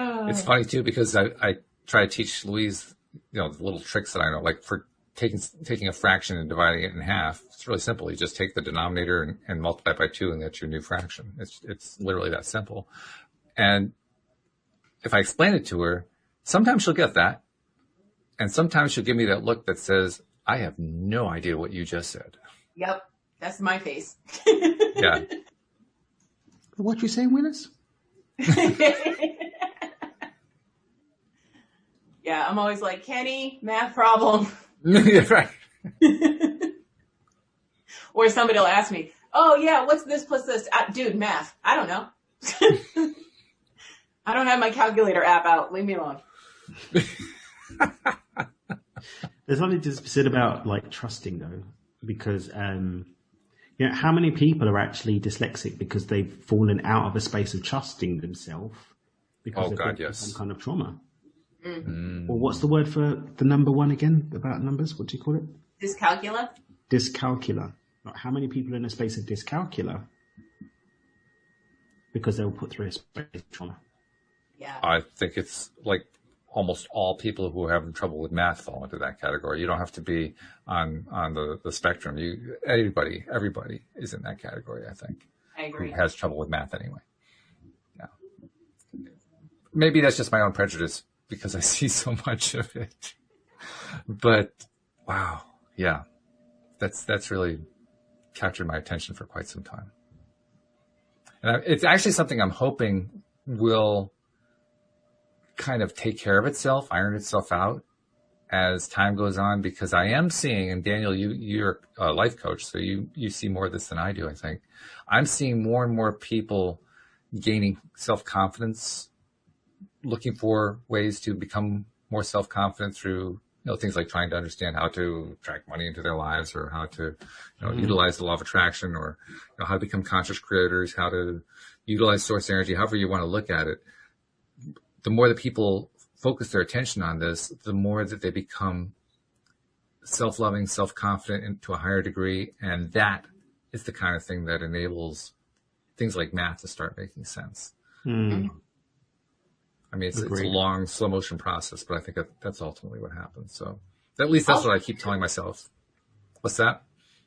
It's funny too because I try to teach Louise, the little tricks that I know, like for taking a fraction and dividing it in half. It's really simple. You just take the denominator and multiply it by 2, and that's your new fraction. It's literally that simple. And if I explain it to her, sometimes she'll get that, and sometimes she'll give me that look that says, "I have no idea what you just said." Yep, that's my face. Yeah. What you saying, Willis? Yeah, I'm always like, Kenny, math problem. Yeah, right. Or somebody will ask me, oh yeah, what's this plus this? Dude, math. I don't know. I don't have my calculator app out. Leave me alone. There's something to be said about like trusting though, because how many people are actually dyslexic because they've fallen out of a space of trusting themselves because they've some kind of trauma. Mm. Or what's the word for the number one again about numbers? What do you call it? Dyscalculia. Dyscalculia. Like how many people are in a space of dyscalculia because they were put through a space of trauma? Yeah. I think it's like almost all people who are having trouble with math fall into that category. You don't have to be on the spectrum. Everybody is in that category, I think. I agree. Who has trouble with math anyway. Yeah. Maybe that's just my own prejudice because I see so much of it. But wow, yeah. That's really captured my attention for quite some time. And it's actually something I'm hoping will kind of take care of itself, iron itself out as time goes on, because I am seeing, and Daniel, you're a life coach, so you see more of this than I do, I think. I'm seeing more and more people gaining self-confidence, looking for ways to become more self-confident through things like trying to understand how to attract money into their lives, or how to utilize the law of attraction, or how to become conscious creators, how to utilize source energy, however you want to look at it. The more that people focus their attention on this, the more that they become self-loving, self-confident to a higher degree. And that is the kind of thing that enables things like math to start making sense. Mm. I mean, it's a long, slow motion process, but I think that's ultimately what happens. So at least that's what I keep telling myself. What's that?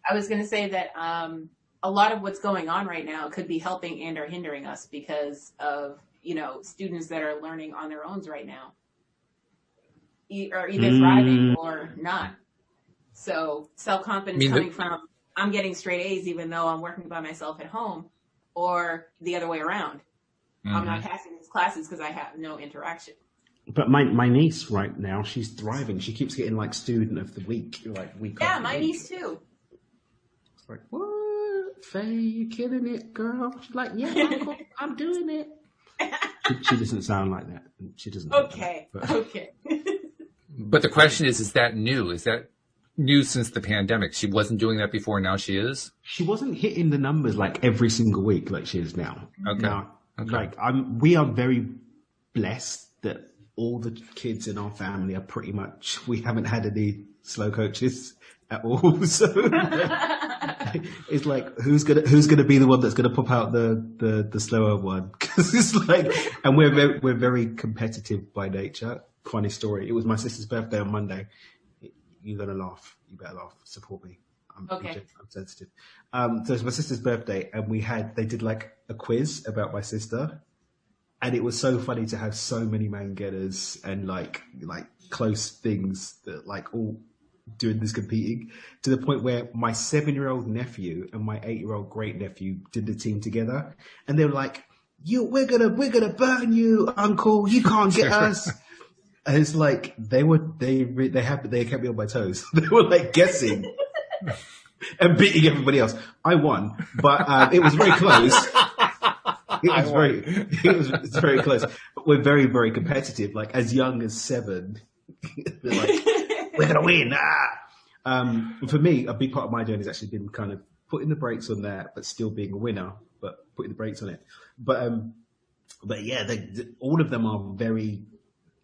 I was going to say that a lot of what's going on right now could be helping and or hindering us because of, students that are learning on their own right now. Or either thriving or not. So self-confidence coming from, I'm getting straight A's even though I'm working by myself at home, or the other way around. Mm-hmm. I'm not passing these classes because I have no interaction. But my niece right now, she's thriving. She keeps getting like student of the week, like week Yeah, after my week. niece too. It's like, what? Faye, you killing it, girl? She's like, yeah, Uncle, I'm doing it. She doesn't sound like that. She doesn't. Okay. Like Okay. But the question is that new? Is that new since the pandemic? She wasn't doing that before, now she is? she wasn't hitting the numbers like every single week like she is now. Okay. Now, Okay. like we are very blessed that all the kids in our family are pretty much, we haven't had any slow coaches at all. So it's like, who's gonna be the one that's gonna pop out the slower one? Because it's like, and we're very competitive by nature. Funny story. It was my sister's birthday on Monday. You're gonna laugh. You better laugh. Support me. Okay. I'm sensitive. So it's my sister's birthday, and they did like a quiz about my sister, and it was so funny to have so many man getters and like close things that like all doing this competing, to the point where my 7-year-old nephew and my 8-year-old great nephew did the team together, and they were like, we're gonna burn you, Uncle. You can't get us. And it's like they kept me on my toes. They were like guessing and beating everybody else. I won, but it was very close. It's very close. But we're very, very competitive. Like as young as 7, they're like, we're gonna win. For me, a big part of my journey has actually been kind of putting the brakes on that, but still being a winner, but putting the brakes on it. But yeah, all of them are very.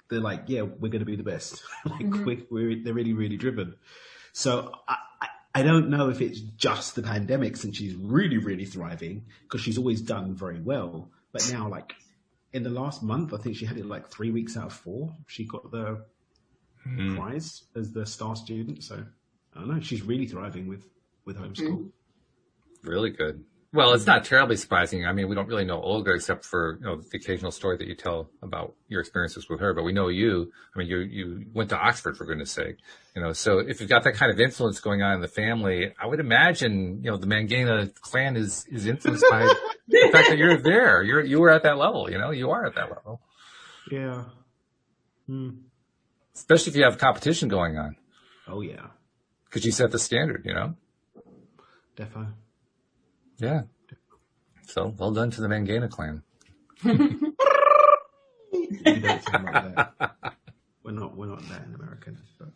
They're like, yeah, we're going to be the best. Like they're really, really driven. So I don't know if it's just the pandemic since she's really, really thriving, because she's always done very well. But now, like in the last month, I think she had it like 3 weeks out of 4. She got the prize as the star student. So I don't know. She's really thriving with homeschool. Really good. Well, it's not terribly surprising. I mean, we don't really know Olga except for the occasional story that you tell about your experiences with her. But we know you. I mean, you went to Oxford, for goodness sake. So if you've got that kind of influence going on in the family, I would imagine the Mangena clan is influenced by the fact that you're there. You were at that level. You are at that level. Yeah. Especially if you have competition going on. Oh yeah. Because you set the standard. Defo. Yeah. So well done to the Mangena clan. You don't sound like that. We're not that in America. But.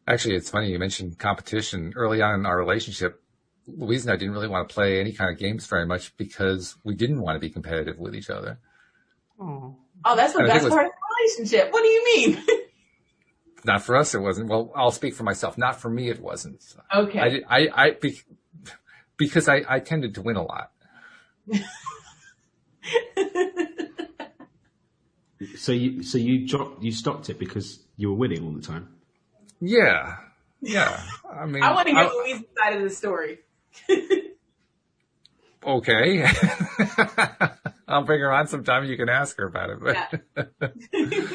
Actually, it's funny you mentioned competition. Early on in our relationship, Louise and I didn't really want to play any kind of games very much because we didn't want to be competitive with each other. Oh, that's the best part of the relationship. What do you mean? Not for us, it wasn't. Well, I'll speak for myself. Not for me, it wasn't. Okay. Because I tended to win a lot. So you stopped it because you were winning all the time. Yeah. I mean, I want to hear Louise's side of the story. Okay. I'll bring her on sometime. You can ask her about it. But, Yeah.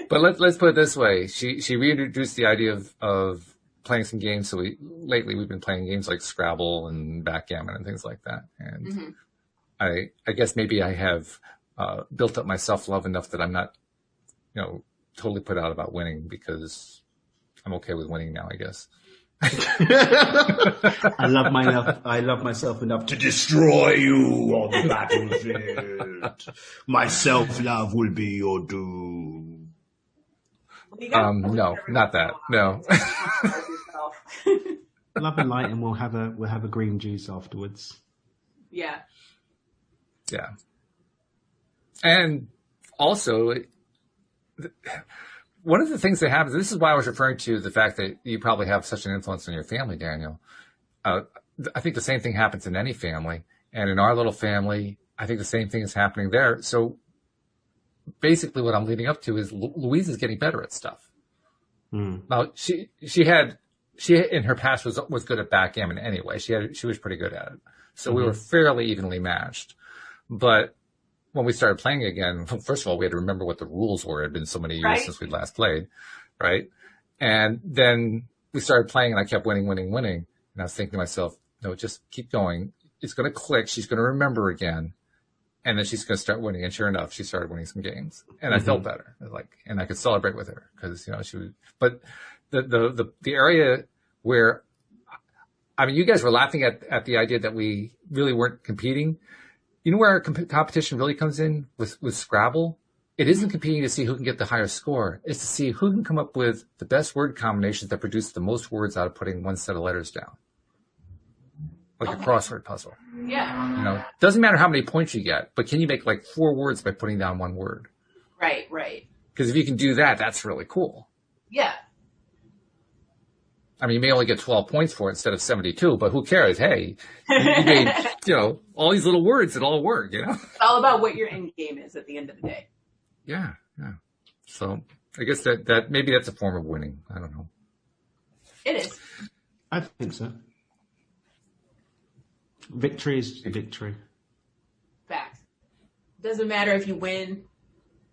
but let's put it this way. She reintroduced the idea of playing some games. So lately we've been playing games like Scrabble and backgammon and things like that. And I guess maybe I have built up my self-love enough that I'm not, totally put out about winning, because I'm okay with winning now, I guess. I love myself enough to destroy you on the battlefield. My self-love will be your doom. No, not that. No. Love and light, and we'll have a green juice afterwards. Yeah. Yeah. And also, one of the things that happens, this is why I was referring to the fact that you probably have such an influence on your family, Daniel. I think the same thing happens in any family. And in our little family, I think the same thing is happening there. So basically what I'm leading up to is Louise is getting better at stuff. Now, she in her past was good at backgammon anyway. She was pretty good at it. So we were fairly evenly matched. But when we started playing again, first of all, we had to remember what the rules were. It had been so many years since we'd last played, right? And then we started playing, and I kept winning. And I was thinking to myself, no, just keep going. It's going to click. She's going to remember again. and then she's going to start winning. And sure enough, she started winning some games, and I felt better. And I could celebrate with her because, she was, but the area where, I mean, you guys were laughing at the idea that we really weren't competing. You know where competition really comes in with Scrabble? It isn't competing to see who can get the higher score. It's to see who can come up with the best word combinations that produce the most words out of putting one set of letters down. Like a crossword puzzle. Yeah. Doesn't matter how many points you get, but can you make like 4 words by putting down one word? Right. Because if you can do that, that's really cool. Yeah. I mean, you may only get 12 points for it instead of 72, but who cares? Hey, you made, all these little words that all work, It's all about what your end game is at the end of the day. Yeah. So I guess that maybe that's a form of winning. I don't know. It is. I think so. Victory is victory. Fact. Doesn't matter if you win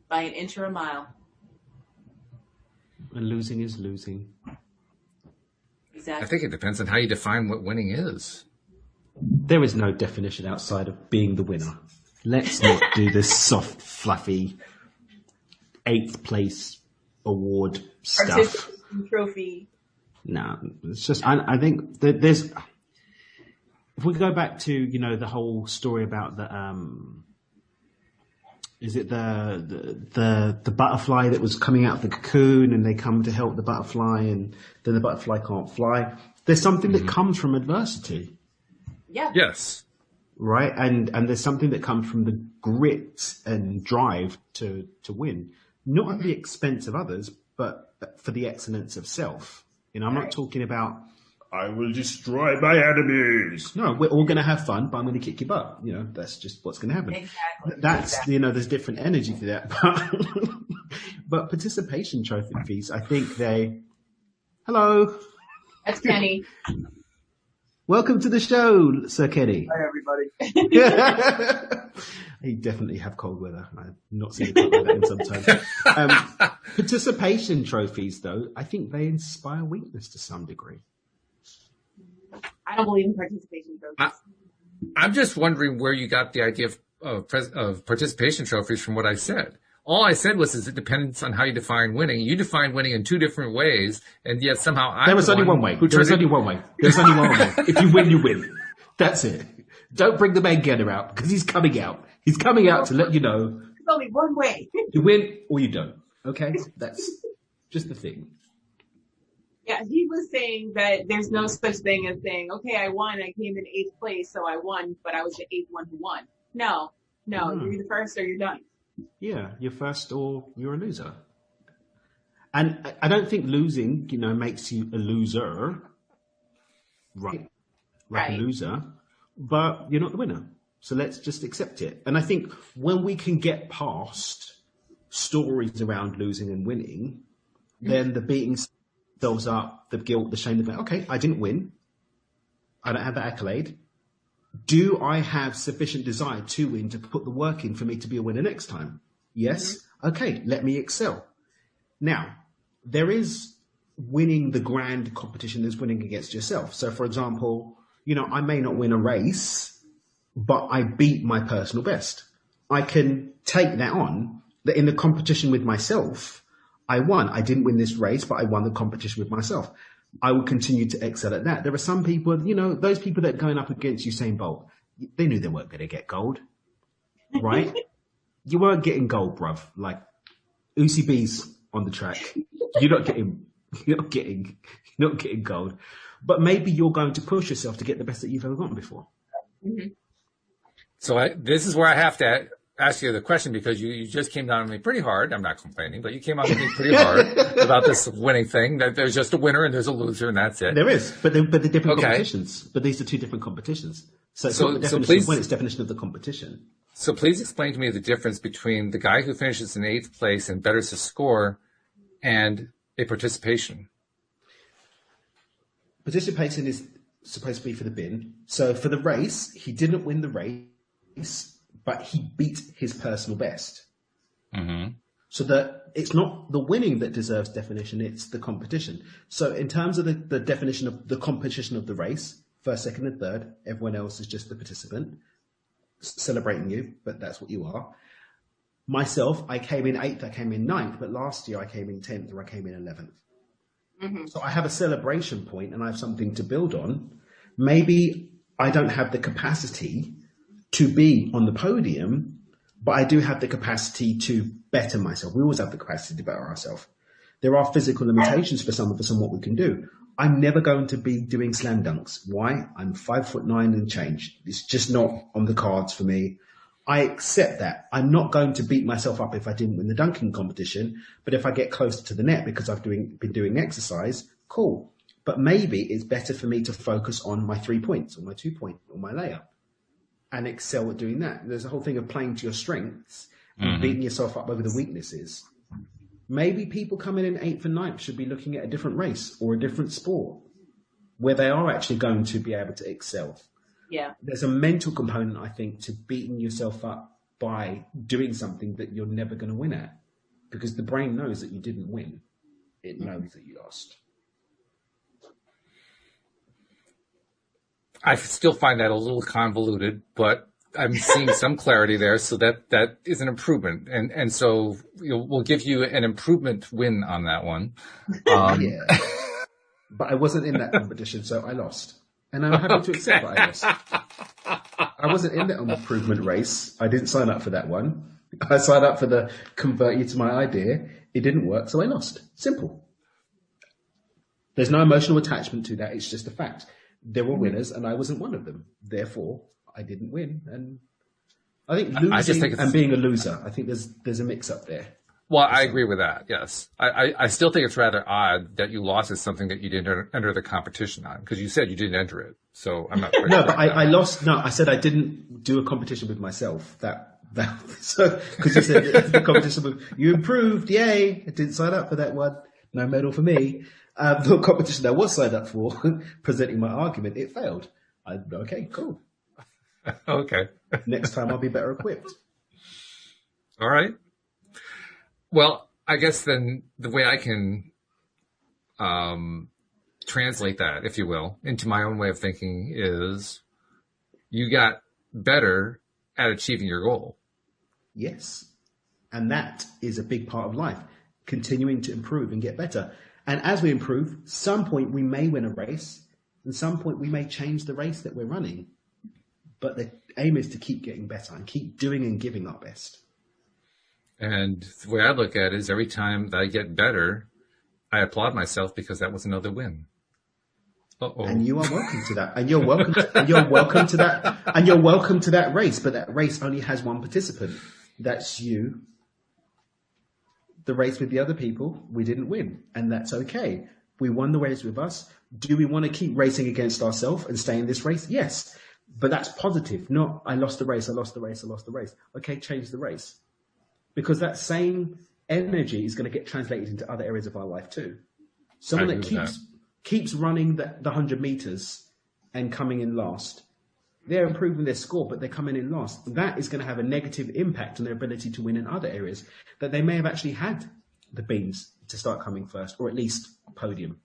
by an inch or a mile. And losing is losing. Exactly. I think it depends on how you define what winning is. There is no definition outside of being the winner. Let's not do this soft, fluffy 8th place award stuff. Trophy. No, it's just, I think that there's, if we go back to, the whole story about is it the butterfly that was coming out of the cocoon and they come to help the butterfly and then the butterfly can't fly. There's something that comes from adversity. Yeah. Yes. Right. And there's something that comes from the grit and drive to win, not at the expense of others, but for the excellence of self. I'm not talking about, I will destroy my enemies. No, we're all going to have fun, but I'm going to kick your butt. That's just what's going to happen. Exactly. That's, there's different energy to that. But participation trophies, I think hello. That's Kenny. Welcome to the show, Sir Kenny. Hi, everybody. You definitely have cold weather. I've not seen it like that in some time. Participation trophies, though, I think they inspire weakness to some degree. I don't believe in participation trophies. I'm just wondering where you got the idea of participation trophies from what I said. All I said was it depends on how you define winning. You define winning in 2 different ways, and yet somehow There was only one way. There's only one way. If you win, you win. That's it. Don't bring the main gunner out because he's coming out. He's coming out to let you know. There's only one way. You win or you don't. Okay? That's just the thing. Yeah, he was saying that there's no such thing as saying, okay, I won, I came in 8th place, so I won, but I was the 8th one who won. No, you're either first or you're done. Yeah, you're first or you're a loser. And I don't think losing, makes you a loser. Right. A loser. But you're not the winner. So let's just accept it. And I think when we can get past stories around losing and winning, then the beating themselves up, the guilt, the shame, the pain. Okay, I didn't win. I don't have that accolade. Do I have sufficient desire to win to put the work in for me to be a winner next time? Yes. Okay, let me excel. Now, there is winning the grand competition, there's winning against yourself. So, for example, I may not win a race, but I beat my personal best. I can take that on, that in the competition with myself, I won. I didn't win this race, but I won the competition with myself. I will continue to excel at that. There are some people, those people that are going up against Usain Bolt, they knew they weren't going to get gold, right? You weren't getting gold, bruv. Like Usain B's on the track. You're not getting gold, but maybe you're going to push yourself to get the best that you've ever gotten before. Mm-hmm. So this is where I have to ask you the question because you just came down on me pretty hard. I'm not complaining, but you came on me pretty hard about this winning thing, that there's just a winner and there's a loser and that's it. There is, but they're different competitions. But these are 2 different competitions. So it's not the definition of win, it's definition of the competition. So please explain to me the difference between the guy who finishes in 8th place and betters his score and a participation. Participation is supposed to be for the bin. So for the race, he didn't win the race, but he beat his personal best. Mm-hmm. So that it's not the winning that deserves definition, it's the competition. So in terms of the definition of the competition of the race, first, second, and third, everyone else is just the participant. celebrating you, but that's what you are. Myself, I came in 8th, I came in 9th, but last year I came in 10th or I came in 11th. Mm-hmm. So I have a celebration point and I have something to build on. Maybe I don't have the capacity to be on the podium, but I do have the capacity to better myself. We always have the capacity to better ourselves. There are physical limitations for some of us on what we can do. I'm never going to be doing slam dunks. Why? I'm 5'9" and change. It's just not on the cards for me. I accept that. I'm not going to beat myself up if I didn't win the dunking competition, but if I get closer to the net because I've been doing exercise, cool. But maybe it's better for me to focus on my 3 points or my 2 point or my layup and excel at doing that. There's a whole thing of playing to your strengths and beating yourself up over the weaknesses. Maybe people coming in 8th and 9th should be looking at a different race or a different sport where they are actually going to be able to excel. Yeah. There's a mental component, I think, to beating yourself up by doing something that you're never going to win at, because the brain knows that you didn't win. It knows that you lost. I still find that a little convoluted, but I'm seeing some clarity there, so that is an improvement. And so we'll give you an improvement win on that one. Yeah. But I wasn't in that competition, so I lost. And I'm happy to accept that I lost. I wasn't in that improvement race. I didn't sign up for that one. I signed up for the convert you to my idea. It didn't work, so I lost. Simple. There's no emotional attachment to that. It's just a fact. There were winners, and I wasn't one of them. Therefore, I didn't win. And I think losing and being a loser, I think there's a mix-up there. Well, I agree with that, yes. I still think it's rather odd that you lost at something that you didn't enter the competition on, because you said you didn't enter it. So I'm not quite No, but I lost. No, I said I didn't do a competition with myself. So, because you said the competition with, you improved, yay. I didn't sign up for that one. No medal for me. The competition I was signed up for, presenting my argument, it failed. Okay, cool. Okay. Next time I'll be better equipped. All right. Well, I guess then the way I can translate that, if you will, into my own way of thinking is you got better at achieving your goal. Yes. And that is a big part of life, continuing to improve and get better. And as we improve, some point we may win a race, and some point we may change the race that we're running. But the aim is to keep getting better and keep doing and giving our best. And the way I look at it is every time that I get better, I applaud myself because that was another win. Uh-oh. And you are welcome to that. And you're welcome to that. And you're welcome to that race. But that race only has one participant. That's you. The race with the other people, we didn't win. And that's okay. We won the race with us. Do we want to keep racing against ourselves and stay in this race? Yes. But that's positive. Not, I lost the race, I lost the race, I lost the race. Okay, change the race. Because that same energy is going to get translated into other areas of our life too. Someone that keeps running the 100 meters and coming in last, they're improving their score, but they're coming in last. That is going to have a negative impact on their ability to win in other areas that they may have actually had the beans to start coming first, or at least podium.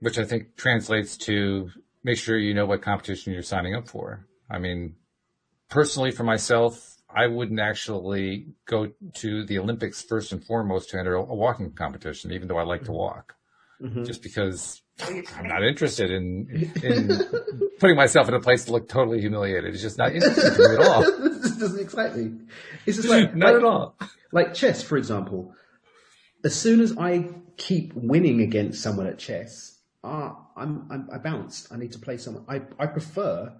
Which I think translates to make sure you know what competition you're signing up for. I mean, personally for myself, I wouldn't actually go to the Olympics first and foremost to enter a walking competition, even though I like to walk, just because I'm not interested in putting myself in a place to look totally humiliated. It's just not interesting to me at all. This doesn't excite me. It's just not at all. Like chess, for example. As soon as I keep winning against someone at chess, I bounced. I need to play someone. I prefer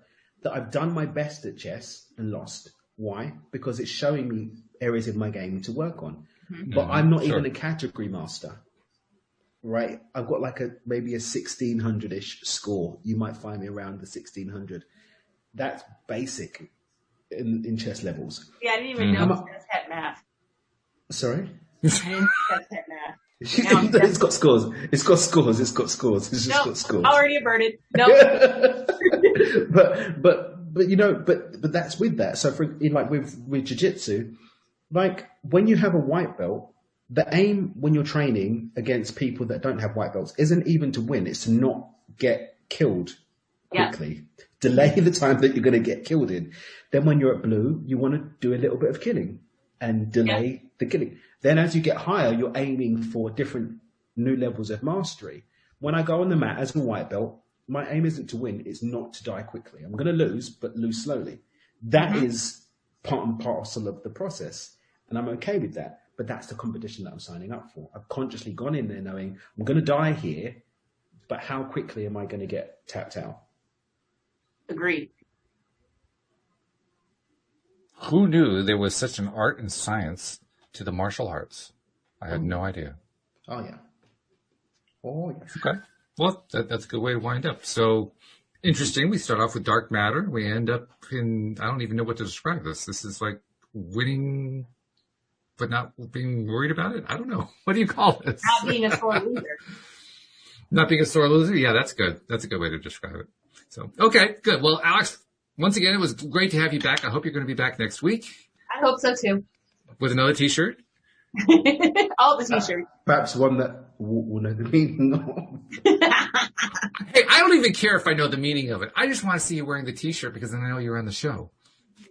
that I've done my best at chess and lost. Why? Because it's showing me areas of my game to work on. But I'm not even a category master, right? I've got like maybe a 1600-ish score. You might find me around the 1600. That's basic in chess levels. Yeah, I didn't even know chess had math. Sorry? I didn't know chess had math. It's got scores. It's got scores. It's got scores. It's just got scores. Already averted. No. But you know, but that's with that. So with jiu-jitsu, like when you have a white belt, the aim when you're training against people that don't have white belts isn't even to win. It's to not get killed quickly. Delay the time that you're going to get killed in. Then when you're at blue, you want to do a little bit of killing and delay the killing. Then as you get higher, you're aiming for different new levels of mastery. When I go on the mat as a white belt, my aim isn't to win, it's not to die quickly. I'm going to lose, but lose slowly. That is part and parcel of the process. And I'm okay with that. But that's the competition that I'm signing up for. I've consciously gone in there knowing I'm going to die here, but how quickly am I going to get tapped out? Agreed. Who knew there was such an art and science to the martial arts? I had no idea. Oh, yeah. Oh, yes. Okay. Well, that's a good way to wind up. So, interesting. We start off with dark matter. We end up in, I don't even know what to describe this. This is like winning, but not being worried about it. I don't know. What do you call this? Not being a sore loser. Not being a sore loser? Yeah, that's good. That's a good way to describe it. So, okay, good. Well, Alex, once again, it was great to have you back. I hope you're going to be back next week. I hope so too. With another t-shirt? All the t-shirts. Perhaps one that will know the meaning of. Hey, I don't even care if I know the meaning of it. I just want to see you wearing the t-shirt because then I know you're on the show.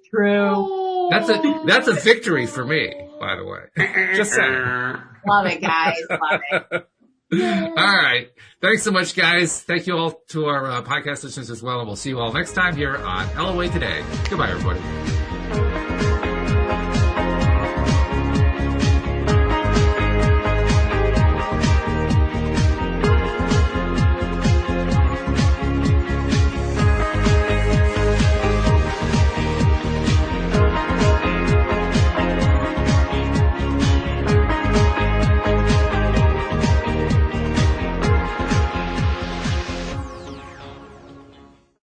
True. That's a victory for me, by the way. Just saying. Love it, guys. Love it. All right. Thanks so much, guys. Thank you all to our podcast listeners as well. And we'll see you all next time here on LOA Today. Goodbye, everybody.